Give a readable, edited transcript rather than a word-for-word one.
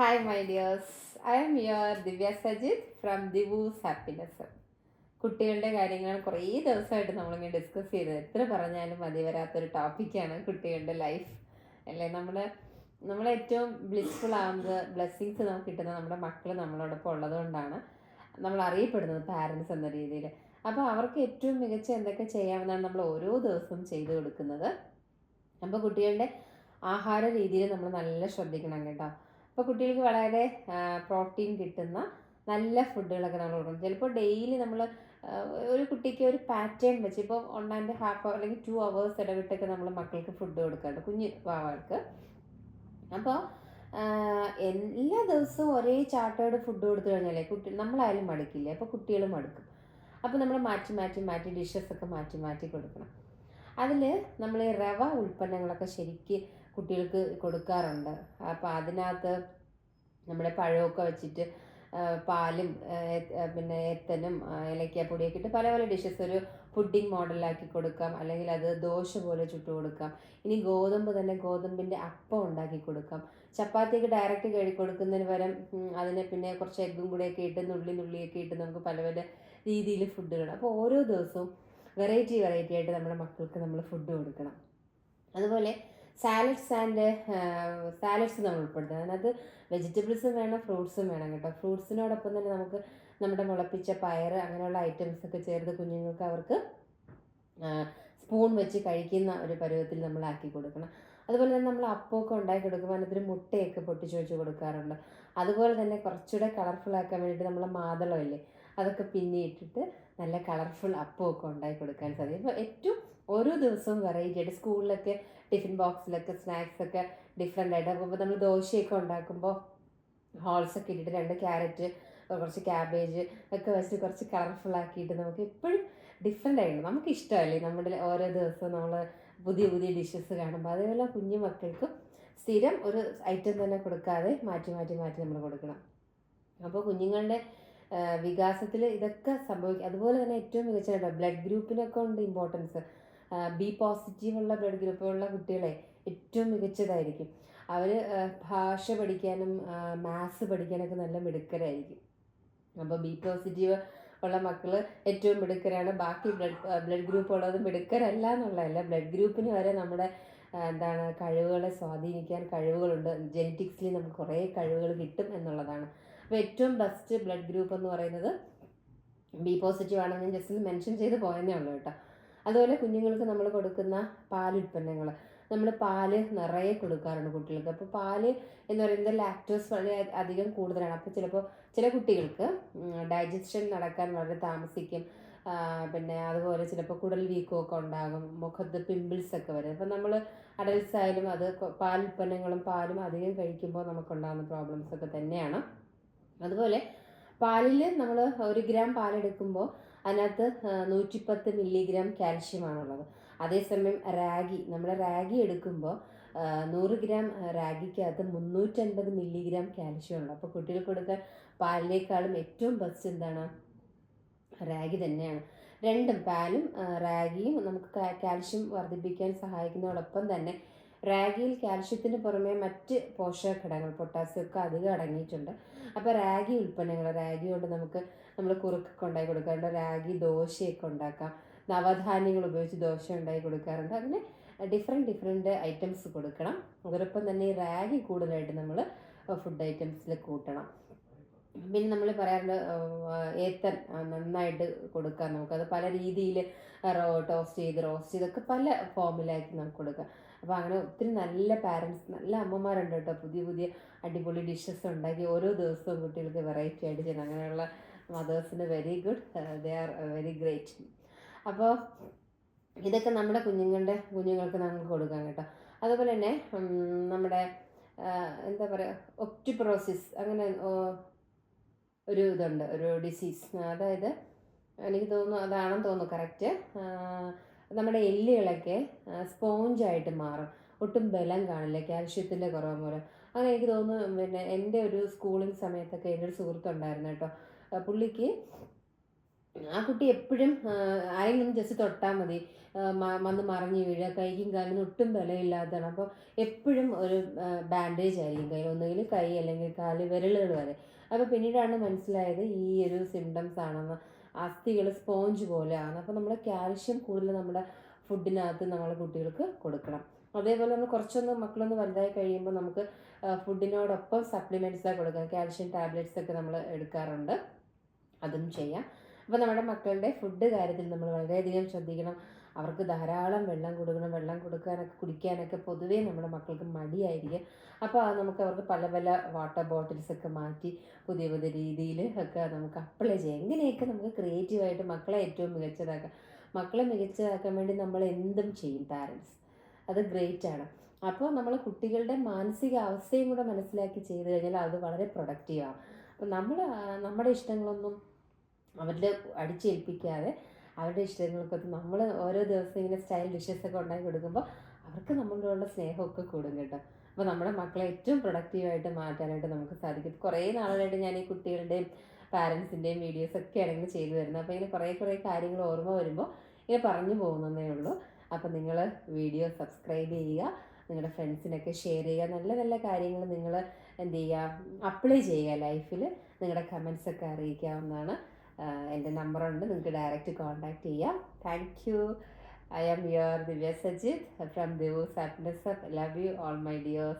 Hi, my dears. I am your Divya Sajid from Divu's Happiness. കുട്ടികളുടെ കാര്യങ്ങൾ കുറേ ദിവസമായിട്ട് നമ്മളിങ്ങനെ ഡിസ്കസ് ചെയ്ത് എത്ര പറഞ്ഞാലും മതി വരാത്തൊരു ടോപ്പിക്കാണ് കുട്ടികളുടെ ലൈഫ് അല്ലേ. നമ്മൾ ഏറ്റവും ബ്ലിസ്ഫുൾ ആവുന്നത് ബ്ലെസ്സിങ്സ് നമുക്ക് കിട്ടുന്നത് നമ്മുടെ മക്കൾ നമ്മളോടൊപ്പം ഉള്ളത് കൊണ്ടാണ് നമ്മൾ അറിയപ്പെടുന്നത് പാരൻസ് എന്ന രീതിയിൽ. അപ്പോൾ അവർക്ക് ഏറ്റവും മികച്ച എന്തൊക്കെ ചെയ്യാമെന്നാണ് നമ്മൾ ഓരോ ദിവസവും ചെയ്തു കൊടുക്കുന്നത്. അപ്പോൾ കുട്ടികളുടെ ആഹാര രീതിയിൽ നമ്മൾ നല്ല ശ്രദ്ധിക്കണം കേട്ടോ. അപ്പോൾ കുട്ടികൾക്ക് വളരെ പ്രോട്ടീൻ കിട്ടുന്ന നല്ല ഫുഡുകളൊക്കെ നമ്മൾ കൊടുക്കണം. ചിലപ്പോൾ ഡെയിലി നമ്മൾ ഒരു കുട്ടിക്ക് ഒരു പാറ്റേൺ വെച്ച് ഇപ്പോൾ 1.5 hour അല്ലെങ്കിൽ 2 hours ഇടവിട്ടൊക്കെ നമ്മൾ മക്കൾക്ക് ഫുഡ് കൊടുക്കാറുണ്ട്, കുഞ്ഞ് പാവകൾക്ക്. അപ്പോൾ എല്ലാ ദിവസവും ഒരേ ചാർട്ടേഡ് ഫുഡ് കൊടുത്തു കഴിഞ്ഞാലേ നമ്മളായാലും മടുക്കില്ലേ, അപ്പോൾ കുട്ടികളും മടുക്കും. അപ്പോൾ നമ്മൾ മാറ്റി മാറ്റി മാറ്റി ഡിഷസൊക്കെ മാറ്റി മാറ്റി കൊടുക്കണം. അതിൽ നമ്മൾ ഈ റവ ഉൽപ്പന്നങ്ങളൊക്കെ ശരിക്ക് കുട്ടികൾക്ക് കൊടുക്കാറുണ്ട്. അപ്പോൾ അതിനകത്ത് നമ്മുടെ പഴമൊക്കെ വെച്ചിട്ട് പാലും പിന്നെ ഏത്തനും ഏലക്കാപ്പൊടിയൊക്കെ ഇട്ട് പല പല ഡിഷസ് ഒരു പുഡിംഗ് മോഡലാക്കി കൊടുക്കാം, അല്ലെങ്കിൽ അത് ദോശ പോലെ ചുട്ടു കൊടുക്കാം. ഇനി ഗോതമ്പ് തന്നെ ഗോതമ്പിൻ്റെ അപ്പം ഉണ്ടാക്കി കൊടുക്കാം. ചപ്പാത്തിയൊക്കെ ഡയറക്റ്റ് കഴുകി കൊടുക്കുന്നതിന് പകരം അതിനെ പിന്നെ കുറച്ച് എഗ്ഗും കൂടെയൊക്കെ ഇട്ട് നുള്ളിയൊക്കെ ഇട്ട് നമുക്ക് പല പല രീതിയിൽ ഫുഡുകൾ. അപ്പോൾ ഓരോ ദിവസവും വെറൈറ്റി ആയിട്ട് നമ്മുടെ മക്കൾക്ക് നമ്മൾ ഫുഡ് കൊടുക്കണം. അതുപോലെ സാലഡ്സ് നമ്മൾ ഉൾപ്പെടുത്തുക. അതിനകത്ത് വെജിറ്റബിൾസും വേണം, ഫ്രൂട്ട്സും വേണം കേട്ടോ. ഫ്രൂട്ട്സിനോടൊപ്പം തന്നെ നമുക്ക് നമ്മുടെ മുളപ്പിച്ച പയർ അങ്ങനെയുള്ള ഐറ്റംസൊക്കെ ചേർത്ത് കുഞ്ഞുങ്ങൾക്ക് അവർക്ക് സ്പൂൺ വെച്ച് കഴിക്കുന്ന ഒരു പരുവത്തിൽ നമ്മൾ ആക്കി കൊടുക്കണം. അതുപോലെ തന്നെ നമ്മൾ അപ്പമൊക്കെ ഉണ്ടാക്കി കൊടുക്കുമ്പോൾ അതിനകത്തൊരു മുട്ടയൊക്കെ പൊട്ടിച്ച് വെച്ച് കൊടുക്കാറുണ്ട്. അതുപോലെ തന്നെ കുറച്ചുകൂടെ കളർഫുൾ ആക്കാൻ വേണ്ടിയിട്ട് നമ്മൾ മാതളമില്ലേ, അതൊക്കെ പിന്നിയിട്ടിട്ട് നല്ല കളർഫുൾ അപ്പമൊക്കെ ഉണ്ടാക്കി കൊടുക്കാൻ സാധിക്കും. അപ്പോൾ ഏറ്റവും ഓരോ ദിവസവും വെറൈറ്റി ആയിട്ട് സ്കൂളിലൊക്കെ ടിഫിൻ ബോക്സിലൊക്കെ സ്നാക്സൊക്കെ ഡിഫറെൻ്റ് ആയിട്ട്. അപ്പോൾ നമ്മൾ ദോശയൊക്കെ ഉണ്ടാക്കുമ്പോൾ ഹോൾസൊക്കെ ഇട്ടിട്ട് 2 ക്യാരറ്റ് കുറച്ച് ക്യാബേജ് ഒക്കെ വെച്ചിട്ട് കുറച്ച് കളർഫുൾ ആക്കിയിട്ട് നമുക്ക് എപ്പോഴും ഡിഫറെൻ്റ് ആയിട്ട് നമുക്ക് ഇഷ്ടമല്ലേ നമ്മുടെ ഓരോ ദിവസവും നമ്മൾ പുതിയ പുതിയ ഡിഷസ് കാണുമ്പോൾ. അതേപോലെ കുഞ്ഞു മക്കൾക്കും സ്ഥിരം ഒരു ഐറ്റം തന്നെ കൊടുക്കാതെ മാറ്റി മാറ്റി മാറ്റി നമ്മൾ കൊടുക്കണം. അപ്പോൾ കുഞ്ഞുങ്ങളുടെ വികാസത്തിൽ ഇതൊക്കെ സംഭവിക്കും. അതുപോലെ തന്നെ ഏറ്റവും മികച്ച ബ്ലഡ് ഗ്രൂപ്പിനൊക്കെ ഉണ്ട് ഇമ്പോർട്ടൻസ്. ബി പോസിറ്റീവുള്ള ബ്ലഡ് ഗ്രൂപ്പുള്ള കുട്ടികളെ ഏറ്റവും മികച്ചതായിരിക്കും. അവർ ഭാഷ പഠിക്കാനും മാത്സ് പഠിക്കാനൊക്കെ നല്ല മിടുക്കരായിരിക്കും. അപ്പോൾ ബി പോസിറ്റീവ് ഉള്ള മക്കൾ ഏറ്റവും മിടുക്കരാണ്. ബാക്കി ബ്ലഡ് ഗ്രൂപ്പ് ഉള്ളത് മിടുക്കരല്ല എന്നുള്ളതല്ല, ബ്ലഡ് ഗ്രൂപ്പിന് വരെ നമ്മുടെ കഴിവുകളെ സ്വാധീനിക്കാൻ കഴിവുകളുണ്ട്. ജെനറ്റിക്സിൽ നമുക്ക് കുറേ കഴിവുകൾ കിട്ടും എന്നുള്ളതാണ്. അപ്പോൾ ഏറ്റവും ബെസ്റ്റ് ബ്ലഡ് ഗ്രൂപ്പ് എന്ന് പറയുന്നത് ബി പോസിറ്റീവ് ആണ്. ഞാൻ ജസ്റ്റ് ഒന്ന് മെൻഷൻ ചെയ്ത് പോയെന്നേ ഉള്ളൂ കേട്ടോ. അതുപോലെ കുഞ്ഞുങ്ങൾക്ക് നമ്മൾ കൊടുക്കുന്ന പാലുൽപ്പന്നങ്ങൾ, നമ്മൾ പാല് നിറയെ കൊടുക്കാറുണ്ട് കുട്ടികൾക്ക്. അപ്പോൾ പാല് എന്ന് പറയുന്നത് ലാക്ടോസ് വളരെ അധികം കൂടുതലാണ്. അപ്പോൾ ചിലപ്പോൾ ചില കുട്ടികൾക്ക് ഡൈജഷൻ നടക്കാൻ വളരെ താമസിക്കും. പിന്നെ അതുപോലെ ചിലപ്പോൾ കുടൽ വീക്കമൊക്കെ ഉണ്ടാകും, മുഖത്ത് പിമ്പിൾസൊക്കെ വരും. അപ്പം നമ്മൾ അഡൽട്സ് ആയാലും അത് പാലുൽപ്പന്നങ്ങളും പാലും അധികം കഴിക്കുമ്പോൾ നമുക്കുണ്ടാകുന്ന പ്രോബ്ലംസൊക്കെ തന്നെയാണ്. അതുപോലെ പാലിൽ നമ്മൾ 1 ഗ്രാം പാലെടുക്കുമ്പോൾ അതിനകത്ത് 110 മില്ലിഗ്രാം കാൽഷ്യമാണുള്ളത്. അതേസമയം നമ്മൾ റാഗി എടുക്കുമ്പോൾ 100 ഗ്രാം റാഗിക്കകത്ത് 350 മില്ലിഗ്രാം കാൽഷ്യം ഉണ്ട്. അപ്പോൾ കുട്ടികൾക്ക് കൊടുക്കാൻ പാലിനേക്കാളും ഏറ്റവും ബെസ്റ്റ് എന്താണ്? റാഗി തന്നെയാണ്. രണ്ടും പാലും റാഗിയും നമുക്ക് കാൽഷ്യം വർദ്ധിപ്പിക്കാൻ സഹായിക്കുന്നതോടൊപ്പം തന്നെ റാഗിയിൽ കാൽഷ്യത്തിന് പുറമെ മറ്റ് പോഷക ഘടകങ്ങൾ പൊട്ടാസ്യം ഒക്കെ അധികം അടങ്ങിയിട്ടുണ്ട്. അപ്പോൾ റാഗി ഉൽപ്പന്നങ്ങൾ, റാഗി കൊണ്ട് നമ്മൾ കുറുക്കൊക്കെ ഉണ്ടാക്കി കൊടുക്കാറുണ്ട്. റാഗി ദോശയൊക്കെ ഉണ്ടാക്കാം. നവധാന്യങ്ങൾ ഉപയോഗിച്ച് ദോശ ഉണ്ടാക്കി കൊടുക്കാറുണ്ട്. അങ്ങനെ ഡിഫറെൻറ്റ് ഐറ്റംസ് കൊടുക്കണം. അതോടൊപ്പം തന്നെ ഈ റാഗി കൂടുതലായിട്ട് നമ്മൾ ഫുഡ് ഐറ്റംസിൽ കൂട്ടണം. പിന്നെ നമ്മൾ പറയാറുണ്ട് ഏത്തൻ നന്നായിട്ട് കൊടുക്കാം. നമുക്കത് പല രീതിയിൽ റോസ്റ്റ് ചെയ്തൊക്കെ പല ഫോമിലാക്കി നമുക്ക് കൊടുക്കാം. അപ്പോൾ അങ്ങനെ ഒത്തിരി നല്ല പാരൻസ്, നല്ല അമ്മമാരുണ്ട് കേട്ടോ. പുതിയ പുതിയ അടിപൊളി ഡിഷസ് ഉണ്ടാക്കി ഓരോ ദിവസവും കുട്ടികൾക്ക് വെറൈറ്റി ആയിട്ട് ചെയ്യണം. അങ്ങനെയുള്ള മദേഴ്സിന് very good, they are very great. അപ്പോൾ ഇതൊക്കെ നമ്മുടെ കുഞ്ഞുങ്ങൾക്ക് നമുക്ക് കൊടുക്കാം കേട്ടോ. അതുപോലെ തന്നെ നമ്മുടെ എന്താ പറയുക, ഒപ്റ്റിപ്രോസിസ് അങ്ങനെ ഒരു ഇതുണ്ട്, ഒരു ഡിസീസ്. അതായത് എനിക്ക് തോന്നുന്നു അതാണെന്ന് തോന്നുന്നു കറക്റ്റ്. നമ്മുടെ എല്ലുകളൊക്കെ സ്പോഞ്ചായിട്ട് മാറും, ഒട്ടും ബലം കാണില്ല കാൽഷ്യത്തിൻ്റെ കുറവ് മൂലം. അങ്ങനെ എനിക്ക് തോന്നുന്നു. പിന്നെ എൻ്റെ ഒരു സ്കൂളിംഗ് സമയത്തൊക്കെ എൻ്റെ ഒരു സുഹൃത്തുണ്ടായിരുന്നു കേട്ടോ. പുള്ളിക്ക് ആ കുട്ടി എപ്പോഴും ആരെങ്കിലും ജസ്റ്റ് തൊട്ടാൽ മതി വന്ന് മറിഞ്ഞ് വീഴുക, കൈക്കും കാലിനും ഒട്ടും ബലമില്ലാത്തതാണ്. അപ്പോൾ എപ്പോഴും ഒരു ബാൻഡേജ് ആയിരിക്കും കയ്യിൽ, ഒന്നുകിൽ കൈ അല്ലെങ്കിൽ കാല്, വിരലുകൾ വരെ. അപ്പോൾ പിന്നീടാണ് മനസ്സിലായത് ഈ ഒരു സിംറ്റംസ് ആണെന്ന്. അസ്ഥികൾ സ്പോഞ്ച് പോലെയാണ്. അപ്പോൾ നമ്മൾ കാൽഷ്യം കൂടുതൽ നമ്മുടെ ഫുഡിനകത്ത് നമ്മൾ കുട്ടികൾക്ക് കൊടുക്കണം. അതേപോലെ നമ്മൾ കുറച്ചൊന്ന് മക്കളൊന്ന് വലുതായി കഴിയുമ്പോൾ നമുക്ക് ഫുഡിനോടൊപ്പം സപ്ലിമെൻറ്റ്സൊക്കെ കൊടുക്കാം. കാൽഷ്യം ടാബ്ലറ്റ്സ് ഒക്കെ നമ്മൾ എടുക്കാറുണ്ട്, അതും ചെയ്യാം. അപ്പോൾ നമ്മുടെ മക്കളുടെ ഫുഡ് കാര്യത്തിൽ നമ്മൾ വളരെയധികം ശ്രദ്ധിക്കണം. അവർക്ക് ധാരാളം വെള്ളം കൊടുക്കണം. വെള്ളം കുടിക്കാനൊക്കെ പൊതുവേ നമ്മുടെ മക്കൾക്ക് മടിയായിരിക്കും. അപ്പോൾ അത് നമുക്ക് അവർക്ക് പല പല വാട്ടർ ബോട്ടിൽസൊക്കെ മാറ്റി പുതിയ പുതിയ രീതിയിൽ ഒക്കെ നമുക്ക് അപ്ലൈ ചെയ്യാം. എങ്ങനെയൊക്കെ നമുക്ക് ക്രിയേറ്റീവായിട്ട് മക്കളെ ഏറ്റവും മികച്ചതാക്കാം. മക്കളെ മികച്ചതാക്കാൻ വേണ്ടി നമ്മൾ എന്തും ചെയ്യും പാരൻസ്. അത് ഗ്രേറ്റാണ്. അപ്പോൾ നമ്മൾ കുട്ടികളുടെ മാനസിക അവസ്ഥയും കൂടെ മനസ്സിലാക്കി ചെയ്ത് കഴിഞ്ഞാൽ അത് വളരെ പ്രൊഡക്റ്റീവാണ്. അപ്പോൾ നമ്മൾ നമ്മുടെ ഇഷ്ടങ്ങളൊന്നും അവരുടെ അടിച്ചേൽപ്പിക്കാതെ അവരുടെ ഇഷ്ടങ്ങൾക്കൊത്ത് നമ്മൾ ഓരോ ദിവസം ഇങ്ങനെ സ്റ്റൈൽ ഡിഷസൊക്കെ ഉണ്ടാക്കി കൊടുക്കുമ്പോൾ അവർക്ക് നമ്മളോടുള്ള സ്നേഹമൊക്കെ കൂടും കേട്ടോ. അപ്പോൾ നമ്മുടെ മക്കളെ ഏറ്റവും പ്രൊഡക്റ്റീവായിട്ട് മാറ്റാനായിട്ട് നമുക്ക് സാധിക്കും. കുറേ നാളുകളായിട്ട് ഞാൻ ഈ കുട്ടികളുടെയും പാരൻസിൻ്റെയും വീഡിയോസൊക്കെ ആണെങ്കിൽ ചെയ്തു വരുന്നത്. അപ്പോൾ ഇങ്ങനെ കുറേ കാര്യങ്ങൾ ഓർമ്മ വരുമ്പോൾ ഇങ്ങനെ പറഞ്ഞു പോകുന്നതേ ഉള്ളൂ. അപ്പോൾ നിങ്ങൾ വീഡിയോ സബ്സ്ക്രൈബ് ചെയ്യുക, നിങ്ങളുടെ ഫ്രണ്ട്സിനൊക്കെ ഷെയർ ചെയ്യുക. നല്ല നല്ല കാര്യങ്ങൾ നിങ്ങൾ എന്ത് ചെയ്യുക, അപ്ലൈ ചെയ്യുക ലൈഫിൽ. നിങ്ങളുടെ കമൻസൊക്കെ അറിയിക്കാവുന്നതാണ്. എൻ്റെ നമ്പറുണ്ട്, നിങ്ങൾക്ക് ഡയറക്റ്റ് കോൺടാക്റ്റ് ചെയ്യാം. Thank you. I am your Divya Sajid from Devos Happiness Hub. Love you all my dears.